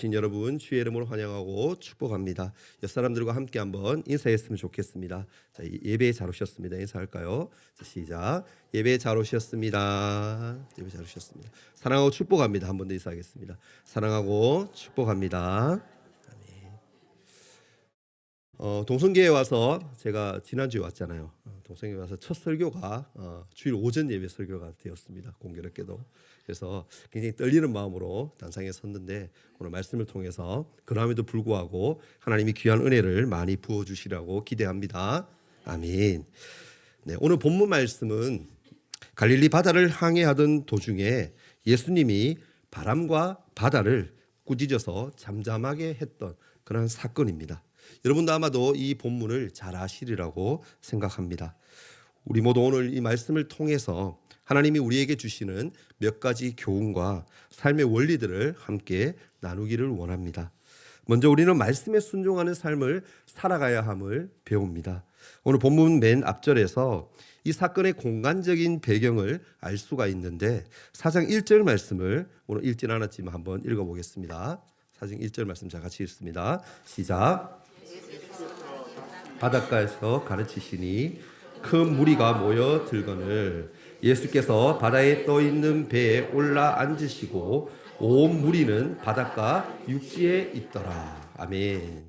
여러분 주의 이름으로 환영하고 축복합니다. 옆 사람들과 함께 한번 인사했으면 좋겠습니다. 자, 예배에 잘 오셨습니다. 인사할까요? 자, 시작. 예배에 잘 오셨습니다. 예배 잘 오셨습니다. 사랑하고 축복합니다. 한 번 더 인사하겠습니다. 사랑하고 축복합니다. 동성교회 와서 제가 지난주에 왔잖아요. 동성교회 와서 첫 설교가 주일 오전 예배 설교가 되었습니다. 공교롭게도. 그래서 굉장히 떨리는 마음으로 단상에 섰는데 오늘 말씀을 통해서 그럼에도 불구하고 하나님이 귀한 은혜를 많이 부어주시라고 기대합니다. 아멘. 네, 오늘 본문 말씀은 갈릴리 바다를 항해하던 도중에 예수님이 바람과 바다를 꾸짖어서 잠잠하게 했던 그런 사건입니다. 여러분도 아마도 이 본문을 잘 아시리라고 생각합니다. 우리 모두 오늘 이 말씀을 통해서 하나님이 우리에게 주시는 몇 가지 교훈과 삶의 원리들을 함께 나누기를 원합니다. 먼저 우리는 말씀에 순종하는 삶을 살아가야 함을 배웁니다. 오늘 본문 맨 앞절에서 이 사건의 공간적인 배경을 알 수가 있는데 4장 1절 말씀을 오늘 읽진 않았지만 한번 읽어보겠습니다. 4장 1절 말씀 다 같이 읽습니다. 시작. 바닷가에서 가르치시니 큰 무리가 모여 들거늘 예수께서 바다에 떠 있는 배에 올라 앉으시고 온 무리는 바닷가 육지에 있더라. 아멘.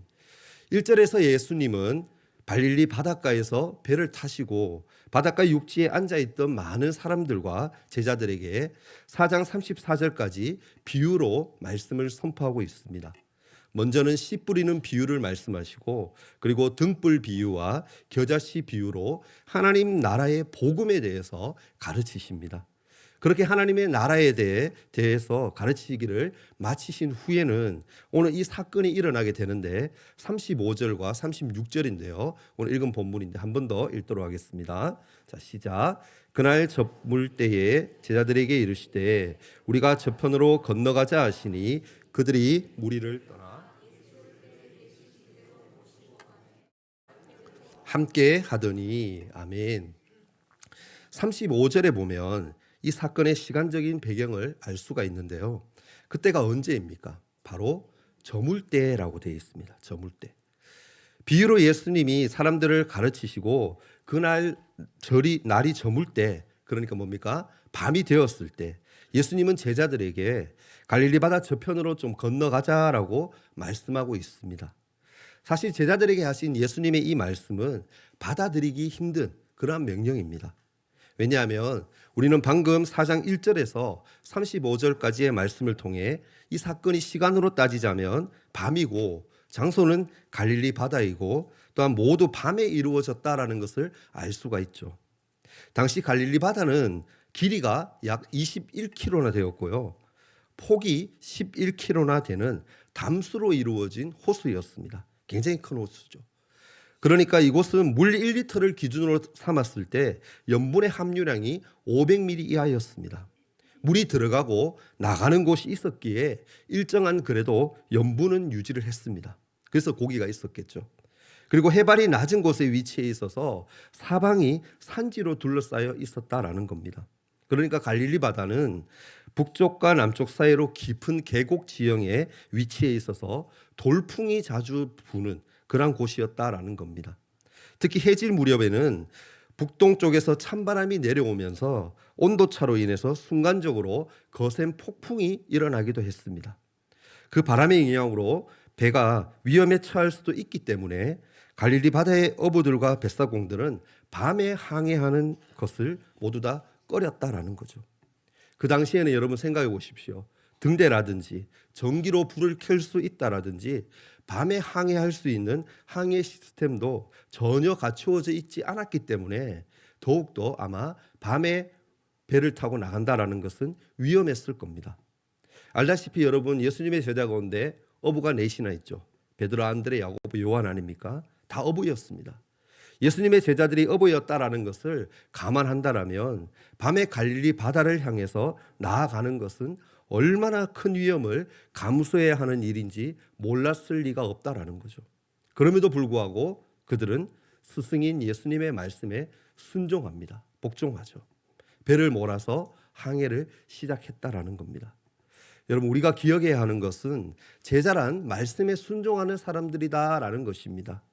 1절에서 예수님은 갈릴리 바닷가에서 배를 타시고 바닷가 육지에 앉아있던 많은 사람들과 제자들에게 4장 34절까지 비유로 말씀을 선포하고 있습니다. 먼저는 씨 뿌리는 비유를 말씀하시고 그리고 등불 비유와 겨자씨 비유로 하나님 나라의 복음에 대해서 가르치십니다. 그렇게 하나님의 나라에 대해서 가르치기를 마치신 후에는 오늘 이 사건이 일어나게 되는데 35절과 36절인데요. 오늘 읽은 본문인데 한 번 더 읽도록 하겠습니다. 자, 시작. 그날 저물 때에 제자들에게 이르시되 우리가 저편으로 건너가자 하시니 그들이 무리를 떠나 함께 하더니. 아멘. 35절에 보면 이 사건의 시간적인 배경을 알 수가 있는데요. 그때가 언제입니까? 바로 저물 때라고 되어 있습니다. 저물 때. 비유로 예수님이 사람들을 가르치시고 그날 날이 저물 때, 그러니까 뭡니까? 밤이 되었을 때 예수님은 제자들에게 갈릴리 바다 저편으로 좀 건너가자라고 말씀하고 있습니다. 사실 제자들에게 하신 예수님의 이 말씀은 받아들이기 힘든 그러한 명령입니다. 왜냐하면 우리는 방금 4장 1절에서 35절까지의 말씀을 통해 이 사건이 시간으로 따지자면 밤이고 장소는 갈릴리 바다이고 또한 모두 밤에 이루어졌다라는 것을 알 수가 있죠. 당시 갈릴리 바다는 길이가 약 21km나 되었고요. 폭이 11km나 되는 담수로 이루어진 호수였습니다. 굉장히 큰 호수죠. 그러니까 이곳은 물 1리터를 기준으로 삼았을 때 염분의 함유량이 500ml 이하였습니다. 물이 들어가고 나가는 곳이 있었기에 일정한 그래도 염분은 유지를 했습니다. 그래서 고기가 있었겠죠. 그리고 해발이 낮은 곳에 위치해 있어서 사방이 산지로 둘러싸여 있었다라는 겁니다. 그러니까 갈릴리 바다는 북쪽과 남쪽 사이로 깊은 계곡 지형에 위치해 있어서 돌풍이 자주 부는 그런 곳이었다라는 겁니다. 특히 해질 무렵에는 북동쪽에서 찬바람이 내려오면서 온도차로 인해서 순간적으로 거센 폭풍이 일어나기도 했습니다. 그 바람의 영향으로 배가 위험에 처할 수도 있기 때문에 갈릴리 바다의 어부들과 뱃사공들은 밤에 항해하는 것을 모두 다 꺼렸다라는 거죠. 그 당시에는 여러분 생각해 보십시오. 등대라든지 전기로 불을 켤 수 있다라든지 밤에 항해할 수 있는 항해 시스템도 전혀 갖추어져 있지 않았기 때문에 더욱더 아마 밤에 배를 타고 나간다라는 것은 위험했을 겁니다. 알다시피 여러분 예수님의 제자 가운데 어부가 넷이나 있죠. 베드로, 안드레, 야고보, 요한 아닙니까? 다 어부였습니다. 예수님의 제자들이 어부였다라는 것을 감안한다라면 밤에 갈릴리 바다를 향해서 나아가는 것은 얼마나 큰 위험을 감수해야 하는 일인지 몰랐을 리가 없다라는 거죠. 그럼에도 불구하고 그들은 스승인 예수님의 말씀에 순종합니다. 복종하죠. 배를 몰아서 항해를 시작했다라는 겁니다. 여러분, 우리가 기억해야 하는 것은 제자란 말씀에 순종하는 사람들이다라는 것입니다.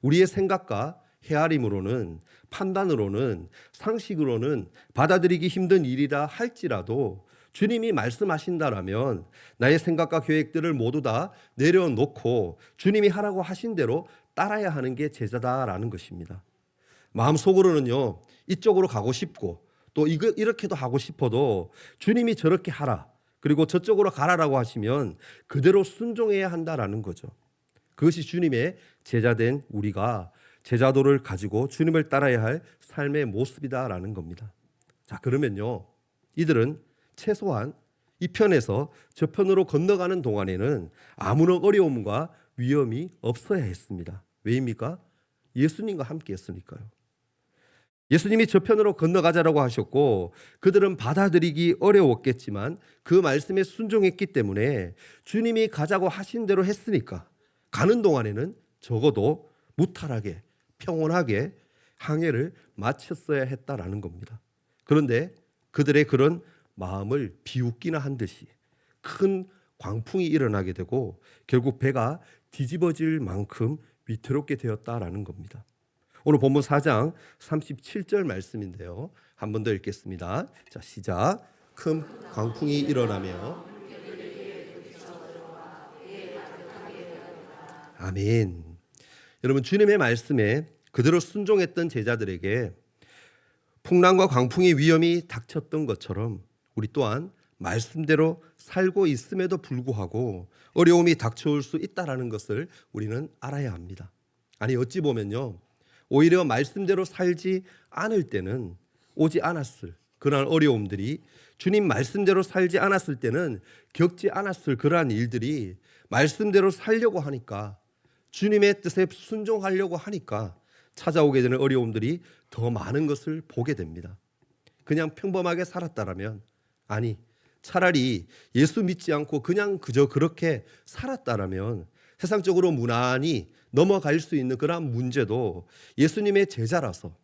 우리의 생각과 헤아림으로는, 판단으로는, 상식으로는 받아들이기 힘든 일이라 할지라도 주님이 말씀하신다라면 나의 생각과 계획들을 모두 다 내려놓고 주님이 하라고 하신 대로 따라야 하는 게 제자다라는 것입니다. 마음속으로는요, 이쪽으로 가고 싶고 또 이렇게도 하고 싶어도 주님이 저렇게 하라, 그리고 저쪽으로 가라라고 하시면 그대로 순종해야 한다라는 거죠. 그것이 주님의 제자된 우리가 제자도를 가지고 주님을 따라야 할 삶의 모습이다라는 겁니다. 자, 그러면요, 이들은 최소한 이 편에서 저 편으로 건너가는 동안에는 아무런 어려움과 위험이 없어야 했습니다. 왜입니까? 예수님과 함께 했으니까요. 예수님이 저편으로 건너가자라고 하셨고 그들은 받아들이기 어려웠겠지만 그 말씀에 순종했기 때문에 주님이 가자고 하신 대로 했으니까 가는 동안에는 적어도 무탈하게 평온하게 항해를 마쳤어야 했다라는 겁니다. 그런데 그들의 그런 마음을 비웃기나 한 듯이 큰 광풍이 일어나게 되고 결국 배가 뒤집어질 만큼 위태롭게 되었다라는 겁니다. 오늘 본문 4장 37절 말씀인데요. 한 번 더 읽겠습니다. 자, 시작. 큰 광풍이 일어나며 아멘. 여러분, 주님의 말씀에 그대로 순종했던 제자들에게 풍랑과 광풍의 위험이 닥쳤던 것처럼 우리 또한 말씀대로 살고 있음에도 불구하고 어려움이 닥쳐올 수 있다는 것을 우리는 알아야 합니다. 아니, 어찌 보면요, 오히려 말씀대로 살지 않을 때는 오지 않았을 그러한 어려움들이, 주님 말씀대로 살지 않았을 때는 겪지 않았을 그러한 일들이 말씀대로 살려고 하니까, 주님의 뜻에 순종하려고 하니까 찾아오게 되는 어려움들이 더 많은 것을 보게 됩니다. 그냥 평범하게 살았다라면, 아니 차라리 예수 믿지 않고 그냥 그저 그렇게 살았다라면 세상적으로 무난히 넘어갈 수 있는 그런 문제도 예수님의 제자라서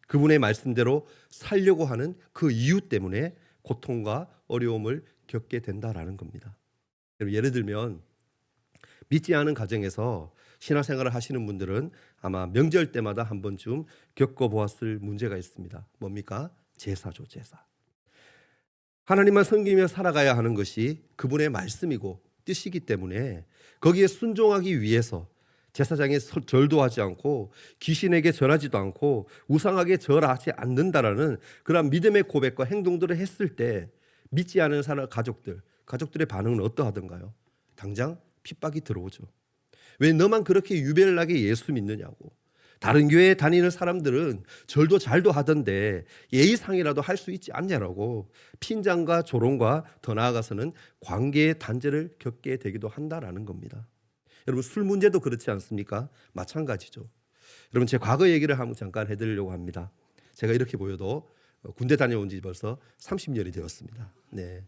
그분의 말씀대로 살려고 하는 그 이유 때문에 고통과 어려움을 겪게 된다라는 겁니다. 예를 들면 믿지 않은 가정에서 신앙생활을 하시는 분들은 아마 명절 때마다 한 번쯤 겪어보았을 문제가 있습니다. 뭡니까? 제사죠, 제사. 하나님만 섬기며 살아가야 하는 것이 그분의 말씀이고 뜻이기 때문에 거기에 순종하기 위해서 제사장에 절도 하지 않고 귀신에게 절하지도 않고 우상하게 절하지 않는다라는 그런 믿음의 고백과 행동들을 했을 때 믿지 않은 가족들의 반응은 어떠하던가요? 당장 핍박이 들어오죠. 왜 너만 그렇게 유별나게 예수 믿느냐고. 다른 교회에 다니는 사람들은 절도 잘도 하던데 예의상이라도 할 수 있지 않냐라고 핀잔과 조롱과 더 나아가서는 관계의 단절을 겪게 되기도 한다라는 겁니다. 여러분, 술 문제도 그렇지 않습니까? 마찬가지죠. 여러분, 제 과거 얘기를 한번 잠깐 해드리려고 합니다. 제가 이렇게 보여도 군대 다녀온 지 벌써 30년이 되었습니다. 네,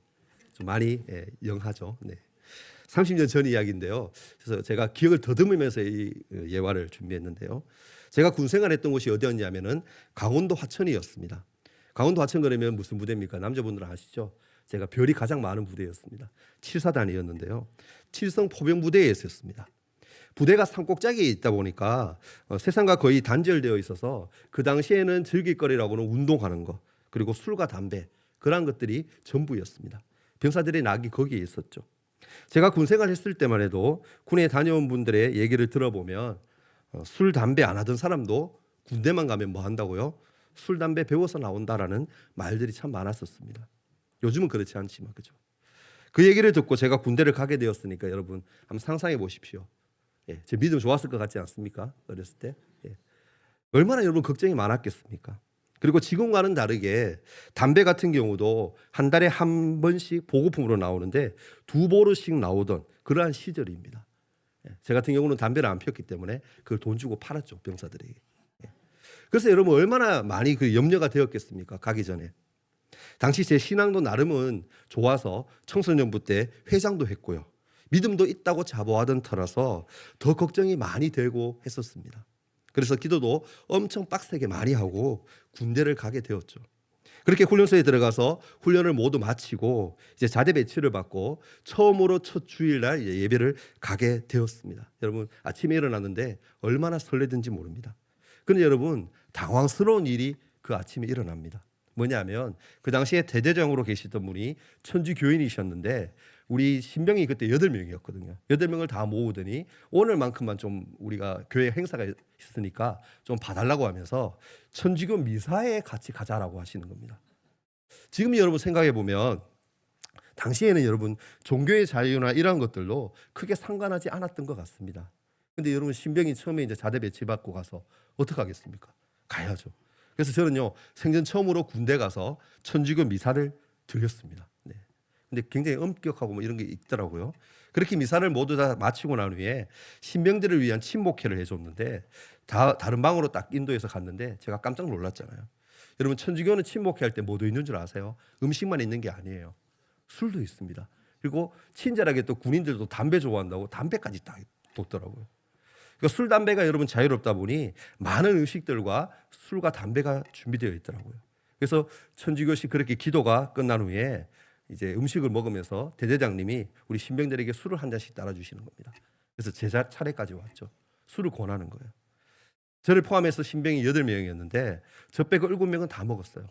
좀 많이 영하죠. 네. 30년 전 이야기인데요. 그래서 제가 기억을 더듬으면서 이 예화를 준비했는데요. 제가 군 생활했던 곳이 어디였냐면은 강원도 화천이었습니다. 강원도 화천 그러면 무슨 부대입니까? 남자분들은 아시죠? 제가 별이 가장 많은 부대였습니다. 7사단이었는데요. 칠성 포병부대에 있었습니다. 부대가 산꼭대기에 있다 보니까 세상과 거의 단절되어 있어서 그 당시에는 즐길 거리라고는 운동하는 거, 그리고 술과 담배, 그런 것들이 전부였습니다. 병사들의 낙이 거기에 있었죠. 제가 군 생활했을 때만 해도 군에 다녀온 분들의 얘기를 들어보면 술, 담배 안 하던 사람도 군대만 가면 뭐 한다고요? 술, 담배 배워서 나온다라는 말들이 참 많았었습니다. 요즘은 그렇지 않지만, 그죠? 그 얘기를 듣고 제가 군대를 가게 되었으니까 여러분 한번 상상해 보십시오. 예, 제 믿음 좋았을 것 같지 않습니까? 어렸을 때. 예. 얼마나 여러분 걱정이 많았겠습니까? 그리고 지금과는 다르게 담배 같은 경우도 한 달에 한 번씩 보급품으로 나오는데 2보루씩 나오던 그러한 시절입니다. 제 같은 경우는 담배를 안 피웠기 때문에 그걸 돈 주고 팔았죠, 병사들에게. 그래서 여러분 얼마나 많이 그 염려가 되었겠습니까? 가기 전에. 당시 제 신앙도 나름은 좋아서 청소년부 때 회장도 했고요. 믿음도 있다고 자부하던 터라서 더 걱정이 많이 되고 했었습니다. 그래서 기도도 엄청 빡세게 많이 하고 군대를 가게 되었죠. 그렇게 훈련소에 들어가서 훈련을 모두 마치고 이제 자대 배치를 받고 처음으로 첫 주일날 예배를 가게 되었습니다. 여러분 아침에 일어났는데 얼마나 설레든지 모릅니다. 그런데 여러분 당황스러운 일이 그 아침에 일어납니다. 뭐냐면 그 당시에 대대장으로 계시던 분이 천주 교인이셨는데 우리 신병이 그때 8명이었거든요. 8명을 다 모으더니 오늘만큼만 좀 우리가 교회 행사가 있으니까 좀 봐달라고 하면서 천주교 미사에 같이 가자라고 하시는 겁니다. 지금 여러분 생각해 보면 당시에는 여러분 종교의 자유나 이런 것들도 크게 상관하지 않았던 것 같습니다. 근데 여러분 신병이 처음에 이제 자대 배치받고 가서 어떻게 하겠습니까? 가야죠. 그래서 저는요 생전 처음으로 군대 가서 천주교 미사를 드렸습니다. 네. 근데 굉장히 엄격하고 뭐 이런 게 있더라고요. 그렇게 미사를 모두 다 마치고 난 후에 신병들을 위한 친목회를 해줬는데 다른 방으로 딱 인도해서 갔는데 제가 깜짝 놀랐잖아요. 여러분 천주교는 친목회 할 때 뭐도 있는 줄 아세요? 음식만 있는 게 아니에요. 술도 있습니다. 그리고 친절하게 또 군인들도 담배 좋아한다고 담배까지 딱 뒀더라고요. 그러니까 술 담배가 여러분 자유롭다 보니 많은 음식들과 술과 담배가 준비되어 있더라고요. 그래서 천주교식 그렇게 기도가 끝난 후에 이제 음식을 먹으면서 대대장님이 우리 신병들에게 술을 한 잔씩 따라주시는 겁니다. 그래서 제 차례까지 왔죠. 술을 권하는 거예요. 저를 포함해서 신병이 8명이었는데 저 빼고 7명은 다 먹었어요.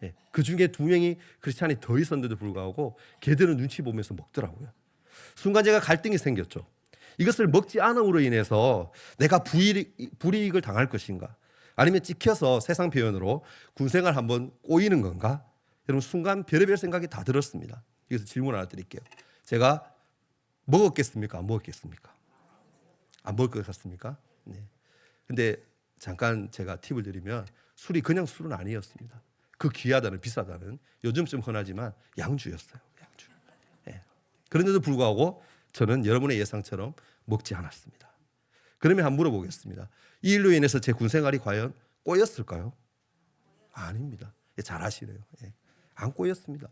예. 그 중에 2명이 크리스찬이 더 있었는데도 불구하고 걔들은 눈치 보면서 먹더라고요. 순간 제가 갈등이 생겼죠. 이것을 먹지 않음으로 인해서 내가 불이익을 당할 것인가, 아니면 찍혀서 세상 표현으로 군생활 한번 꼬이는 건가? 여러분 순간 별의별 생각이 다 들었습니다. 그래서 질문 하나 드릴게요. 제가 먹었겠습니까? 안 먹었겠습니까? 안 먹을 것 같습니까? 네. 근데 잠깐 제가 팁을 드리면 술이 그냥 술은 아니었습니다. 그 귀하다는 비싸다는 요즘 좀 흔하지만 양주였어요. 양주. 네. 그런데도 불구하고 저는 여러분의 예상처럼 먹지 않았습니다. 그러면 한번 물어보겠습니다. 이 일로 인해서 제 군생활이 과연 꼬였을까요? 아닙니다. 잘 아시네요. 안 꼬였습니다.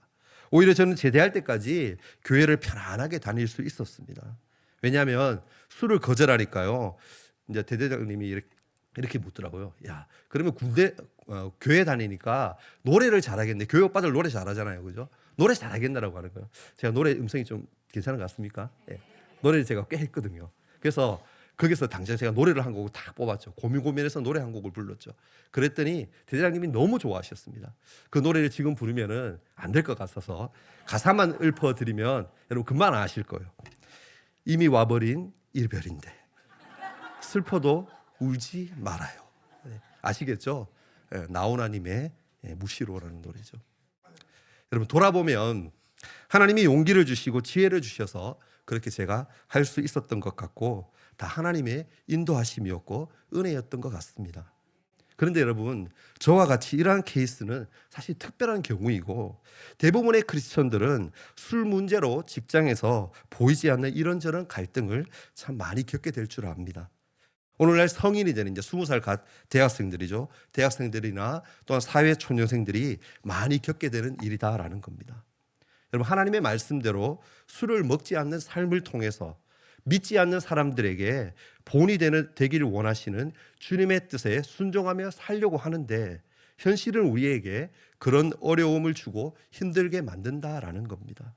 오히려 저는 제대할 때까지 교회를 편안하게 다닐 수 있었습니다. 왜냐하면 술을 거절하니까요. 이제 대대장님이 이렇게 묻더라고요. 야, 그러면 교회 다니니까 노래를 잘하겠네. 교회 오빠들 노래 잘하잖아요, 그죠? 노래 잘하겠나라고 하는 거예요. 제가 노래 음성이 좀 괜찮은 것 같습니까? 예. 노래를 제가 꽤 했거든요. 그래서 거기서 당시에 제가 노래를 한 곡을 딱 뽑았죠. 고민고민해서 노래 한 곡을 불렀죠. 그랬더니 대대장님이 너무 좋아하셨습니다. 그 노래를 지금 부르면은 안 될 것 같아서 가사만 읊어드리면 여러분 금방 아실 거예요. 이미 와버린 이별인데 슬퍼도 울지 말아요. 아시겠죠? 나훈아님의 무시로라는 노래죠. 여러분 돌아보면 하나님이 용기를 주시고 지혜를 주셔서 그렇게 제가 할 수 있었던 것 같고 다 하나님의 인도하심이었고 은혜였던 것 같습니다. 그런데 여러분 저와 같이 이러한 케이스는 사실 특별한 경우이고 대부분의 크리스천들은 술 문제로 직장에서 보이지 않는 이런저런 갈등을 참 많이 겪게 될 줄 압니다. 오늘날 성인이 되는 이제 20살 대학생들이죠. 대학생들이나 또한 사회 초년생들이 많이 겪게 되는 일이다라는 겁니다. 여러분 하나님의 말씀대로 술을 먹지 않는 삶을 통해서 믿지 않는 사람들에게 본이 되기를 원하시는 주님의 뜻에 순종하며 살려고 하는데 현실은 우리에게 그런 어려움을 주고 힘들게 만든다라는 겁니다.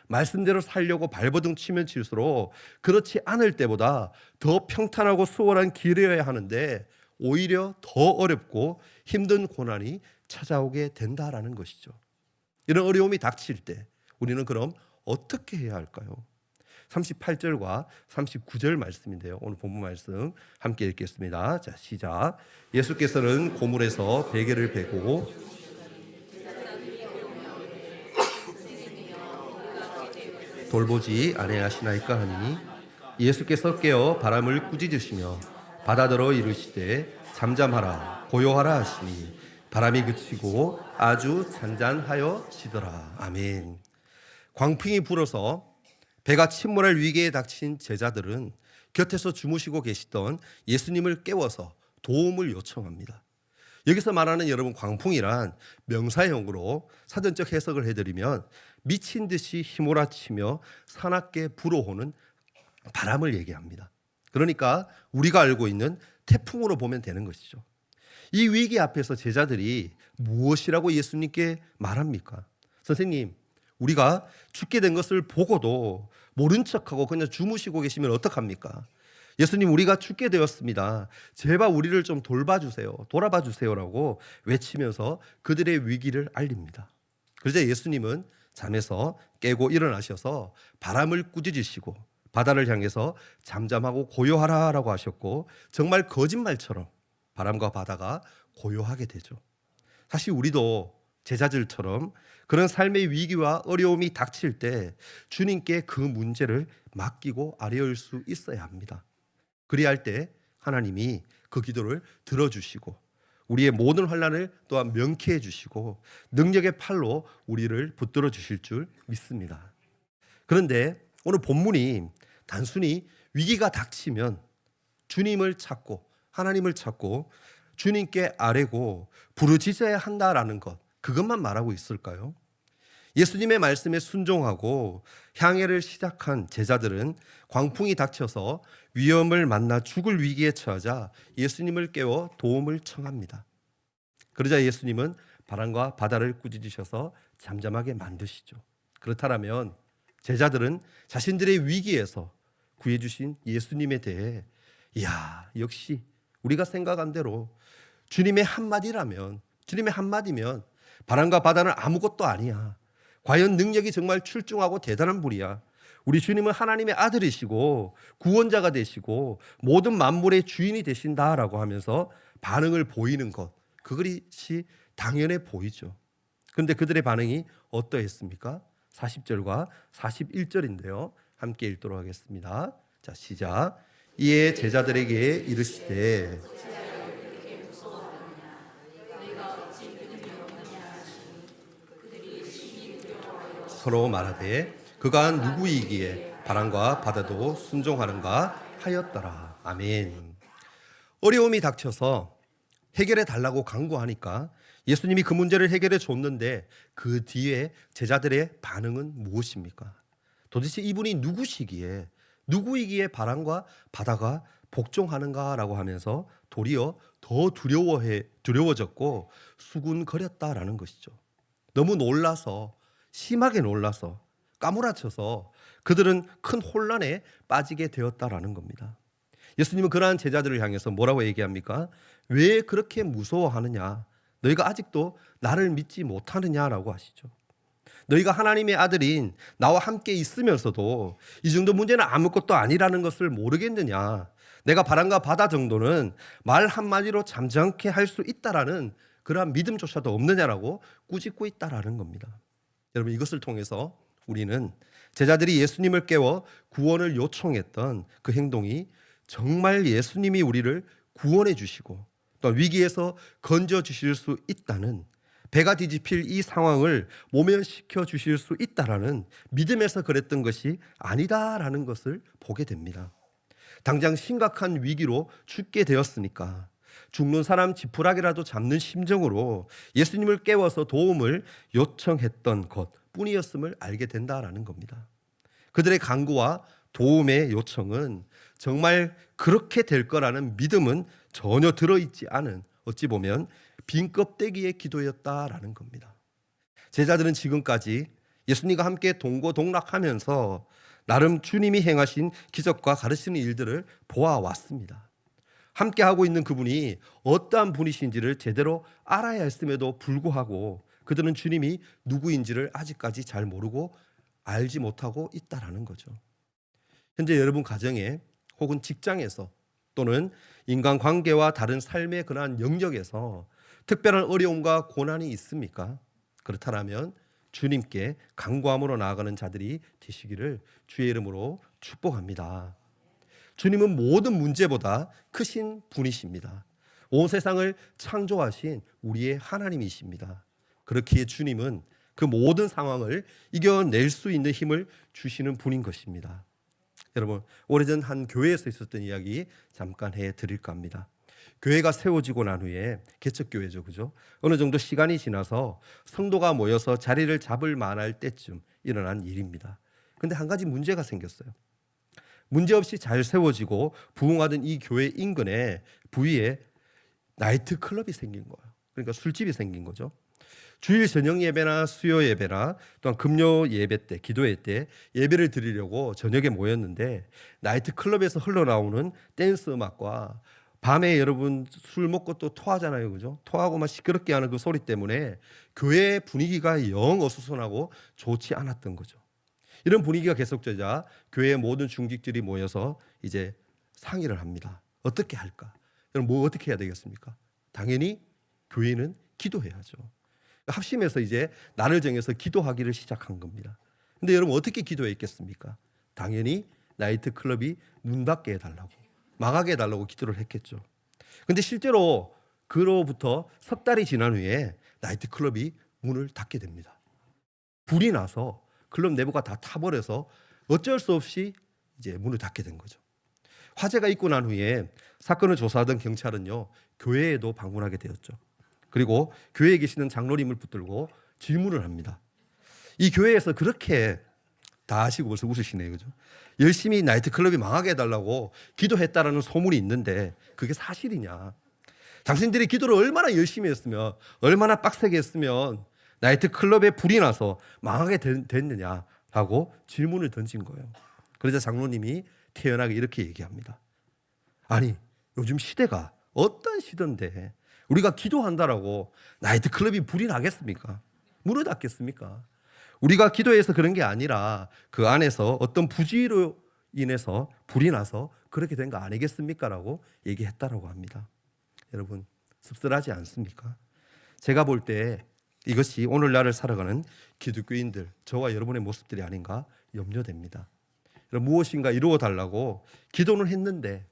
말씀대로 살려고 발버둥 치면 칠수록 그렇지 않을 때보다 더 평탄하고 수월한 길이어야 하는데 오히려 더 어렵고 힘든 고난이 찾아오게 된다라는 것이죠. 이런 어려움이 닥칠 때 우리는 그럼 어떻게 해야 할까요? 38절과 39절 말씀인데요. 오늘 본문 말씀 함께 읽겠습니다. 자, 시작. 예수께서는 고물에서 베개를 베고 돌보지 아니하시나이까 하니 예수께서 깨어 바람을 꾸짖으시며 바다더러 이르시되 잠잠하라 고요하라 하시니 바람이 그치고 아주 잔잔하여지더라. 아멘. 광풍이 불어서 배가 침몰할 위기에 닥친 제자들은 곁에서 주무시고 계시던 예수님을 깨워서 도움을 요청합니다. 여기서 말하는 여러분 광풍이란 명사형으로 사전적 해석을 해드리면 미친 듯이 휘몰아치며 사납게 불어오는 바람을 얘기합니다. 그러니까 우리가 알고 있는 태풍으로 보면 되는 것이죠. 이 위기 앞에서 제자들이 무엇이라고 예수님께 말합니까? 선생님, 우리가 죽게 된 것을 보고도 모른 척하고 그냥 주무시고 계시면 어떡합니까? 예수님, 우리가 죽게 되었습니다. 제발 우리를 좀 돌봐주세요. 돌아봐 주세요라고 외치면서 그들의 위기를 알립니다. 그러자 예수님은 잠에서 깨고 일어나셔서 바람을 꾸짖으시고 바다를 향해서 잠잠하고 고요하라라고 하셨고, 정말 거짓말처럼 바람과 바다가 고요하게 되죠. 사실 우리도 제자들처럼 그런 삶의 위기와 어려움이 닥칠 때 주님께 그 문제를 맡기고 아뢰올 수 있어야 합니다. 그리할 때 하나님이 그 기도를 들어주시고 우리의 모든 환난을 또한 명쾌해 주시고 능력의 팔로 우리를 붙들어 주실 줄 믿습니다. 그런데 오늘 본문이 단순히 위기가 닥치면 주님을 찾고 하나님을 찾고 주님께 아뢰고 부르짖어야 한다라는 것, 그것만 말하고 있을까요? 예수님의 말씀에 순종하고 향해를 시작한 제자들은 광풍이 닥쳐서 위험을 만나 죽을 위기에 처하자 예수님을 깨워 도움을 청합니다. 그러자 예수님은 바람과 바다를 꾸짖으셔서 잠잠하게 만드시죠. 그렇다면 제자들은 자신들의 위기에서 구해주신 예수님에 대해, 이야, 역시 우리가 생각한 대로 주님의 한마디라면, 주님의 한마디면 바람과 바다는 아무것도 아니야. 과연 능력이 정말 출중하고 대단한 분이야. 우리 주님은 하나님의 아들이시고 구원자가 되시고 모든 만물의 주인이 되신다라고 하면서 반응을 보이는 것, 그것이 당연해 보이죠. 그런데 그들의 반응이 어떠했습니까? 40절과 41절인데요. 함께 읽도록 하겠습니다. 자, 시작. 이에 제자들에게 이르시되 서로 말하되 그가 누구이기에 바람과 바다도 순종하는가 하였더라. 아멘. 어려움이 닥쳐서 해결해 달라고 간구하니까 예수님이 그 문제를 해결해 줬는데 그 뒤에 제자들의 반응은 무엇입니까? 도대체 이분이 누구이기에 바람과 바다가 복종하는가라고 하면서 도리어 더 두려워졌고 수군거렸다라는 것이죠. 너무 놀라서, 심하게 놀라서 까무라쳐서 그들은 큰 혼란에 빠지게 되었다라는 겁니다. 예수님은 그러한 제자들을 향해서 뭐라고 얘기합니까? 왜 그렇게 무서워하느냐? 너희가 아직도 나를 믿지 못하느냐라고 하시죠. 너희가 하나님의 아들인 나와 함께 있으면서도 이 정도 문제는 아무것도 아니라는 것을 모르겠느냐? 내가 바람과 바다 정도는 말 한마디로 잠잠케 할 수 있다라는 그러한 믿음조차도 없느냐라고 꾸짖고 있다라는 겁니다. 여러분, 이것을 통해서 우리는 제자들이 예수님을 깨워 구원을 요청했던 그 행동이 정말 예수님이 우리를 구원해 주시고 또 위기에서 건져 주실 수 있다는, 배가 뒤집힐 이 상황을 모면시켜 주실 수 있다라는 믿음에서 그랬던 것이 아니다라는 것을 보게 됩니다. 당장 심각한 위기로 죽게 되었으니까 죽는 사람 지푸라기라도 잡는 심정으로 예수님을 깨워서 도움을 요청했던 것 뿐이었음을 알게 된다라는 겁니다. 그들의 간구와 도움의 요청은 정말 그렇게 될 거라는 믿음은 전혀 들어있지 않은, 어찌 보면 빈 껍데기의 기도였다라는 겁니다. 제자들은 지금까지 예수님과 함께 동고동락하면서 나름 주님이 행하신 기적과 가르치는 일들을 보아왔습니다. 함께 하고 있는 그분이 어떠한 분이신지를 제대로 알아야 했음에도 불구하고 그들은 주님이 누구인지를 아직까지 잘 모르고 알지 못하고 있다라는 거죠. 현재 여러분 가정에 혹은 직장에서 또는 인간관계와 다른 삶의 그러한 영역에서 특별한 어려움과 고난이 있습니까? 그렇다면 주님께 간구함으로 나아가는 자들이 되시기를 주의 이름으로 축복합니다. 주님은 모든 문제보다 크신 분이십니다. 온 세상을 창조하신 우리의 하나님이십니다. 그렇기에 주님은 그 모든 상황을 이겨낼 수 있는 힘을 주시는 분인 것입니다. 여러분, 오래전 한 교회에서 있었던 이야기 잠깐 해드릴까 합니다. 교회가 세워지고 난 후에, 개척교회죠, 그죠? 어느 정도 시간이 지나서 성도가 모여서 자리를 잡을 만할 때쯤 일어난 일입니다. 근데 한 가지 문제가 생겼어요. 문제없이 잘 세워지고 부흥하던 이 교회 인근에 부위에 나이트 클럽이 생긴 거예요. 그러니까 술집이 생긴 거죠. 주일 저녁 예배나 수요 예배나 또한 금요 예배 때, 기도회 때 예배를 드리려고 저녁에 모였는데 나이트 클럽에서 흘러나오는 댄스 음악과 밤에 여러분 술 먹고 또 토하잖아요. 그죠? 토하고 막 시끄럽게 하는 그 소리 때문에 교회 분위기가 영 어수선하고 좋지 않았던 거죠. 이런 분위기가 계속되자 교회의 모든 중직들이 모여서 이제 상의를 합니다. 어떻게 할까? 여러분 뭐 어떻게 해야 되겠습니까? 당연히 교회는 기도해야죠. 합심해서 이제 날을 정해서 기도하기를 시작한 겁니다. 근데 여러분 어떻게 기도했겠습니까? 당연히 나이트 클럽이 문 닫게 해달라고, 망하게 해달라고 기도를 했겠죠. 근데 실제로 그로부터 석 달이 지난 후에 나이트 클럽이 문을 닫게 됩니다. 불이 나서 클럽 내부가 다 타버려서 어쩔 수 없이 이제 문을 닫게 된 거죠. 화재가 있고 난 후에 사건을 조사하던 경찰은요, 교회에도 방문하게 되었죠. 그리고 교회에 계시는 장로님을 붙들고 질문을 합니다. 이 교회에서 그렇게 다 아시고 벌써 웃으시네요. 그죠? 열심히 나이트클럽이 망하게 해달라고 기도했다라는 소문이 있는데 그게 사실이냐? 당신들이 기도를 얼마나 열심히 했으면, 얼마나 빡세게 했으면 나이트클럽에 불이 나서 망하게 됐느냐라고 질문을 던진 거예요. 그러자 장로님이 태연하게 이렇게 얘기합니다. 아니, 요즘 시대가 어떤 시대인데 우리가 기도한다라고 나이트클럽이 불이 나겠습니까? 문을 닫겠습니까? 우리가 기도해서 그런 게 아니라 그 안에서 어떤 부지로 인해서 불이 나서 그렇게 된 거 아니겠습니까? 라고 얘기했다라고 합니다. 여러분 씁쓸하지 않습니까? 제가 볼 때 이것이 오늘날을 살아가는 기독교인들, 저와 여러분의 모습들이 아닌가 염려됩니다. 무엇인가 이루어 달라고 기도는 했는데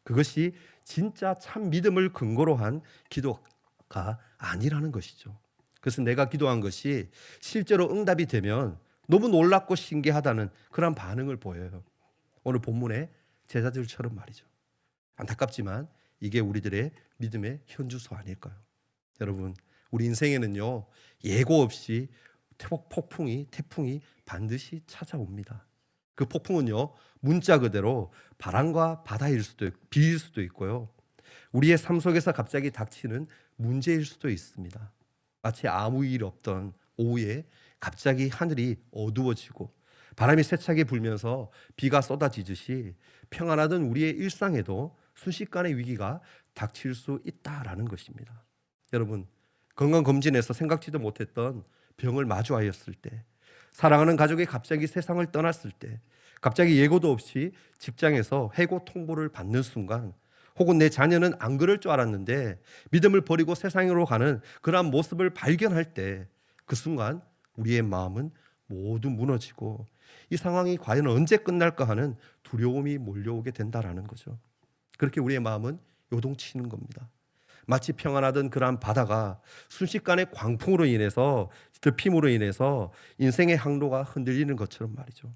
그것이 진짜 참 믿음을 근거로 한 기도가 아니라는 것이죠. 그래서 내가 기도한 것이 실제로 응답이 되면 너무 놀랍고 신기하다는 그런 반응을 보여요. 오늘 본문의 제자들처럼 말이죠. 안타깝지만 이게 우리들의 믿음의 현주소 아닐까요? 여러분, 우리 인생에는요, 예고 없이 태풍이 반드시 찾아옵니다. 그 폭풍은요, 문자 그대로 바람과 바다일 수도 비일 수도 있고요. 우리의 삶 속에서 갑자기 닥치는 문제일 수도 있습니다. 마치 아무 일 없던 오후에 갑자기 하늘이 어두워지고 바람이 세차게 불면서 비가 쏟아지듯이 평안하던 우리의 일상에도 순식간에 위기가 닥칠 수 있다라는 것입니다. 여러분, 건강검진에서 생각지도 못했던 병을 마주하였을 때, 사랑하는 가족이 갑자기 세상을 떠났을 때, 갑자기 예고도 없이 직장에서 해고 통보를 받는 순간, 혹은 내 자녀는 안 그럴 줄 알았는데 믿음을 버리고 세상으로 가는 그러한 모습을 발견할 때 그 순간 우리의 마음은 모두 무너지고 이 상황이 과연 언제 끝날까 하는 두려움이 몰려오게 된다라는 거죠. 그렇게 우리의 마음은 요동치는 겁니다. 마치 평안하던 그러한 바다가 순식간에 광풍으로 인해서, 덮임으로 인해서 인생의 항로가 흔들리는 것처럼 말이죠.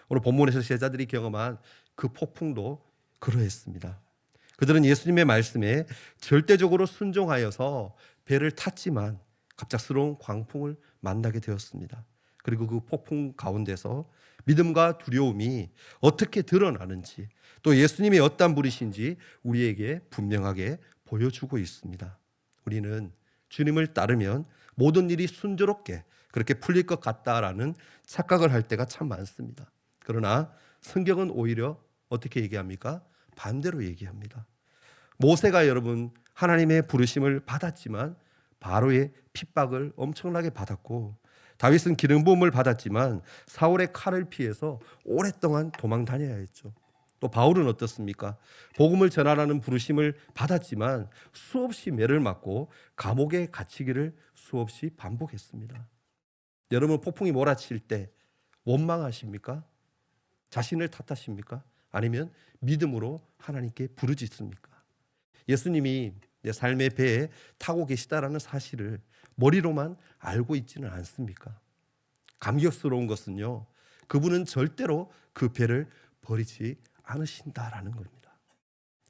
오늘 본문에서 제자들이 경험한 그 폭풍도 그러했습니다. 그들은 예수님의 말씀에 절대적으로 순종하여서 배를 탔지만 갑작스러운 광풍을 만나게 되었습니다. 그리고 그 폭풍 가운데서 믿음과 두려움이 어떻게 드러나는지, 또 예수님이 어떤 분이신지 우리에게 분명하게 보여주고 있습니다. 우리는 주님을 따르면 모든 일이 순조롭게 그렇게 풀릴 것 같다라는 착각을 할 때가 참 많습니다. 그러나 성경은 오히려 어떻게 얘기합니까? 반대로 얘기합니다. 모세가 여러분 하나님의 부르심을 받았지만 바로의 핍박을 엄청나게 받았고, 다윗은 기름 부음을 받았지만 사울의 칼을 피해서 오랫동안 도망 다녀야 했죠. 또 바울은 어떻습니까? 복음을 전하라는 부르심을 받았지만 수없이 매를 맞고 감옥에 갇히기를 수없이 반복했습니다. 여러분 폭풍이 몰아칠 때 원망하십니까? 자신을 탓하십니까? 아니면 믿음으로 하나님께 부르짖습니까? 예수님이 내 삶의 배에 타고 계시다라는 사실을 머리로만 알고 있지는 않습니까? 감격스러운 것은요, 그분은 절대로 그 배를 버리지 않으신다라는 겁니다.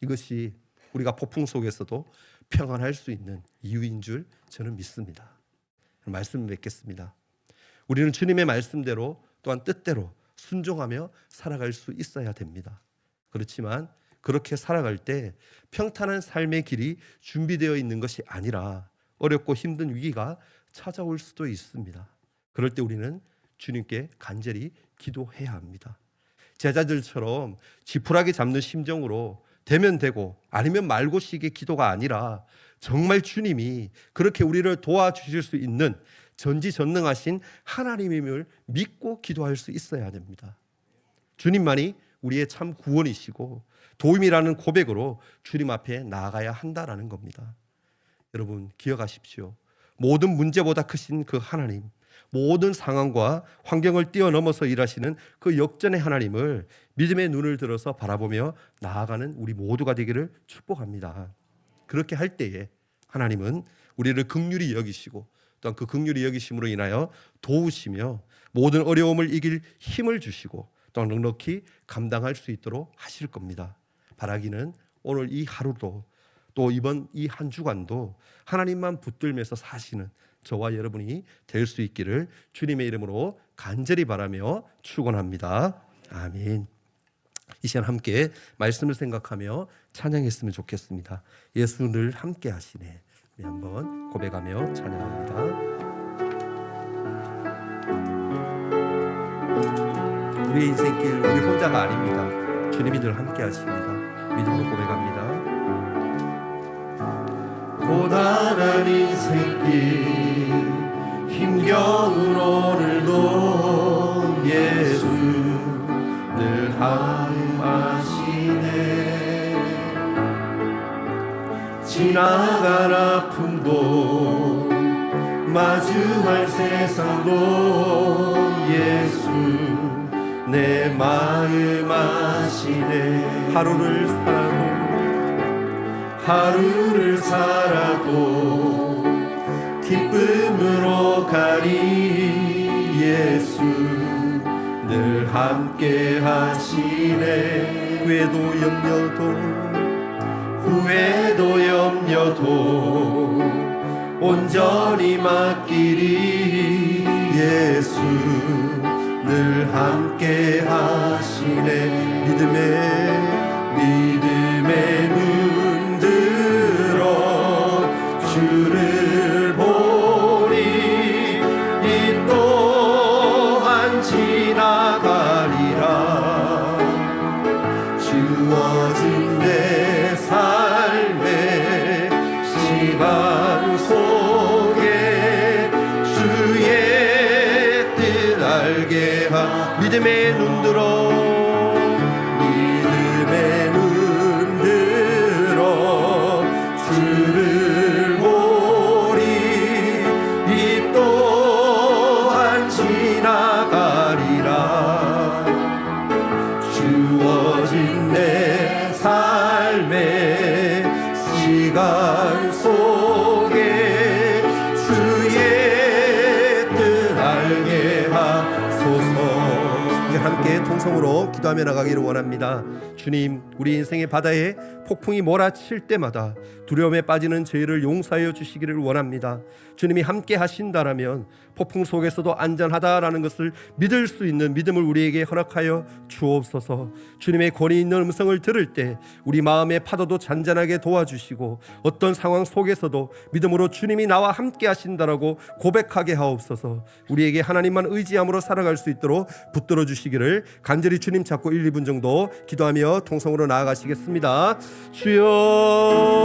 이것이 우리가 폭풍 속에서도 평안할 수 있는 이유인 줄 저는 믿습니다. 말씀을 맺겠습니다. 우리는 주님의 말씀대로 또한 뜻대로 순종하며 살아갈 수 있어야 됩니다. 그렇지만 그렇게 살아갈 때 평탄한 삶의 길이 준비되어 있는 것이 아니라 어렵고 힘든 위기가 찾아올 수도 있습니다. 그럴 때 우리는 주님께 간절히 기도해야 합니다. 제자들처럼 지푸라기 잡는 심정으로 되면 되고 아니면 말고식의 기도가 아니라 정말 주님이 그렇게 우리를 도와주실 수 있는 전지전능하신 하나님임을 믿고 기도할 수 있어야 됩니다. 주님만이 우리의 참 구원이시고 도움이라는 고백으로 주님 앞에 나아가야 한다라는 겁니다. 여러분 기억하십시오. 모든 문제보다 크신 그 하나님, 모든 상황과 환경을 뛰어넘어서 일하시는 그 역전의 하나님을 믿음의 눈을 들어서 바라보며 나아가는 우리 모두가 되기를 축복합니다. 그렇게 할 때에 하나님은 우리를 긍휼히 여기시고 또한 그 긍휼히 여기심으로 인하여 도우시며 모든 어려움을 이길 힘을 주시고 또한 넉넉히 감당할 수 있도록 하실 겁니다. 바라기는 오늘 이 하루도 또 이번 이 한 주간도 하나님만 붙들면서 사시는 저와 여러분이 될 수 있기를 주님의 이름으로 간절히 바라며 축원합니다. 아멘. 이 시간 함께 말씀을 생각하며 찬양했으면 좋겠습니다. 예수 늘 함께 하시네. 우리 한번 고백하며 찬양합니다. 우리의 인생길 우리 혼자가 아닙니다. 주님이 늘 함께 하십니다. 믿음으로 고백합니다. 고단한 인생길 힘겨운 오늘도 예수 늘 함하시네. 지나갈 아픔도 마주할 세상도 예수 내 마음 아시네. 하루를 살아도 기쁨으로 가리 예수 늘 함께 하시네. 후회도 염려도 온전히 맡기리 예수 늘 함께 하시네. 믿음의 눈 들어 주를 보리. 이 또한 지나가리라. 주어진 내 삶의 시간 속에 주의 뜻 알게 하. 믿음의 눈 들어 주를 보리. 이 또한 지나가리라. 주어진 내 삶의 시간 속에 주의 뜻 알게 하소서. 이제 함께 통성으로 기도하며 나가기를 원합니다. 주님, 우리 인생의 바다에 폭풍이 몰아칠 때마다 두려움에 빠지는 저희를 용서하여 주시기를 원합니다. 주님이 함께 하신다라면 폭풍 속에서도 안전하다라는 것을 믿을 수 있는 믿음을 우리에게 허락하여 주옵소서. 주님의 권위 있는 음성을 들을 때 우리 마음의 파도도 잔잔하게 도와주시고 어떤 상황 속에서도 믿음으로 주님이 나와 함께 하신다라고 고백하게 하옵소서. 우리에게 하나님만 의지함으로 살아갈 수 있도록 붙들어 주시기를 간절히 주님 잡고 1, 2분 정도 기도하며 통성으로 나아가시겠습니다. 주여.